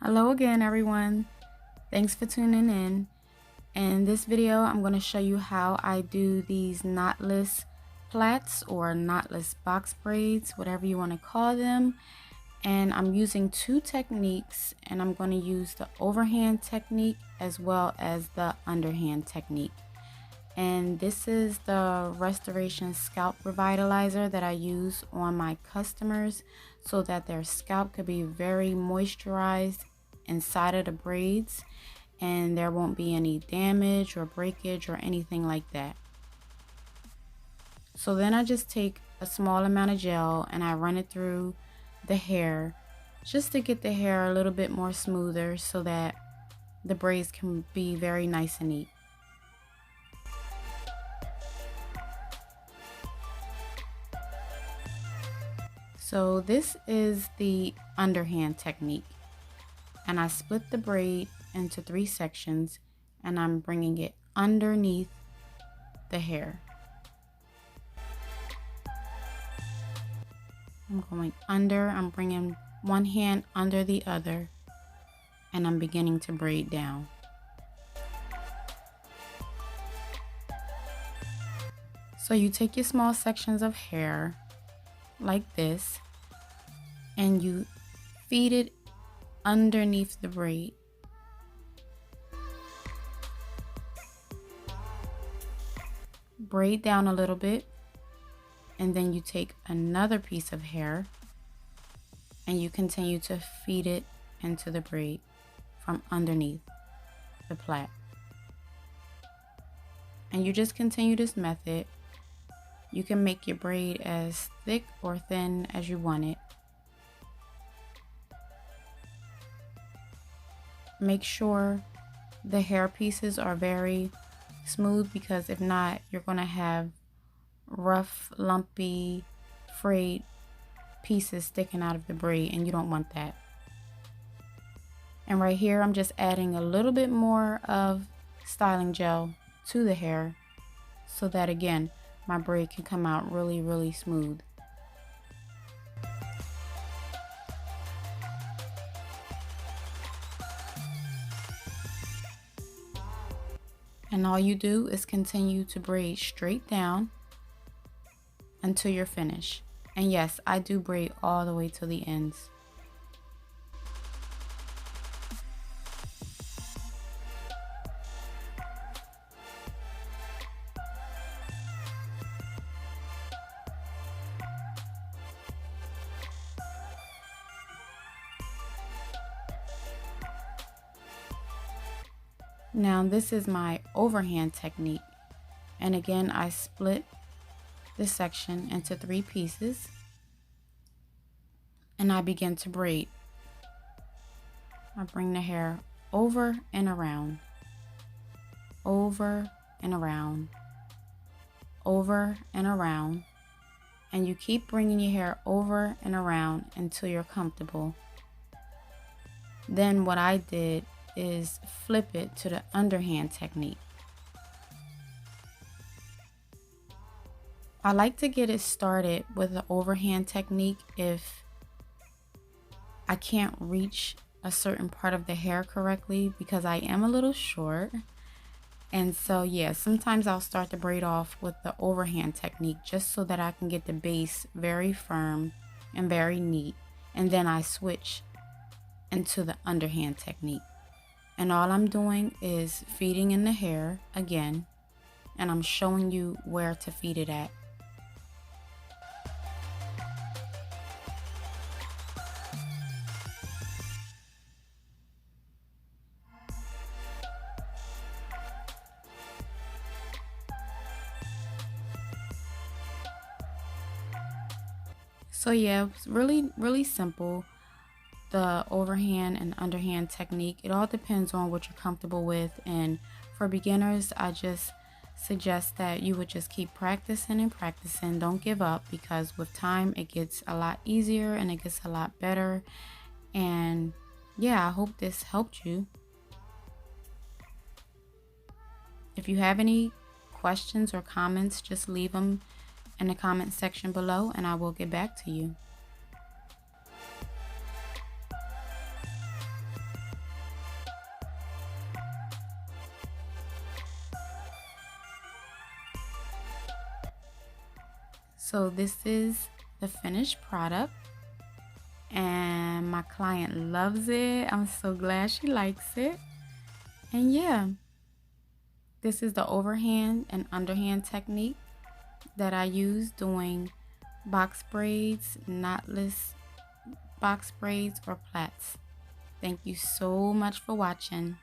Hello again, everyone. Thanks for tuning in. In this video, I'm going to show you how I do these knotless plaits or knotless box braids, whatever you want to call them. And I'm using two techniques, and I'm going to use the overhand technique as well as the underhand technique. And this is the Restoration Scalp Revitalizer that I use on my customers so that their scalp could be very moisturized inside of the braids and there won't be any damage or breakage or anything like that. So then I just take a small amount of gel and I run it through the hair just to get the hair a little bit more smoother so that the braids can be very nice and neat. So this is the underhand technique, and I split the braid into 3 sections and I'm bringing it underneath the hair. I'm going under, I'm bringing one hand under the other, and I'm beginning to braid down. So you take your small sections of hair like this and you feed it underneath the braid. Braid down a little bit, and then you take another piece of hair and you continue to feed it into the braid from underneath the plait. And you just continue this method. You can make your braid as thick or thin as you want it. Make sure the hair pieces are very smooth, because if not, you're going to have rough, lumpy, frayed pieces sticking out of the braid, and you don't want that. And right here, I'm just adding a little bit more of styling gel to the hair so that, again, my braid can come out really smooth. And all you do is continue to braid straight down until you're finished. And yes, I do braid all the way to the ends. Now this is my overhand technique, and again I split this section into 3 pieces and I begin to braid. I bring the hair over and around, over and around, over and around, and you keep bringing your hair over and around until you're comfortable. Then what I did is flip it to the underhand technique. I like to get it started with the overhand technique if I can't reach a certain part of the hair correctly, because I am a little short. And so yeah, sometimes I'll start the braid off with the overhand technique just so that I can get the base very firm and very neat, and then I switch into the underhand technique. And all I'm doing is feeding in the hair again, and I'm showing you where to feed it at. So yeah, it's really simple. The overhand and underhand technique, it all depends on what you're comfortable with, and for beginners I just suggest that you would just keep practicing and practicing. Don't give up, because with time it gets a lot easier and it gets a lot better. And yeah, I hope this helped you. If you have any questions or comments, just leave them in the comment section below and I will get back to you. So this is the finished product, and my client loves it. I'm so glad she likes it. And yeah, this is the overhand and underhand technique that I use doing box braids, knotless box braids, or plaits. Thank you so much for watching.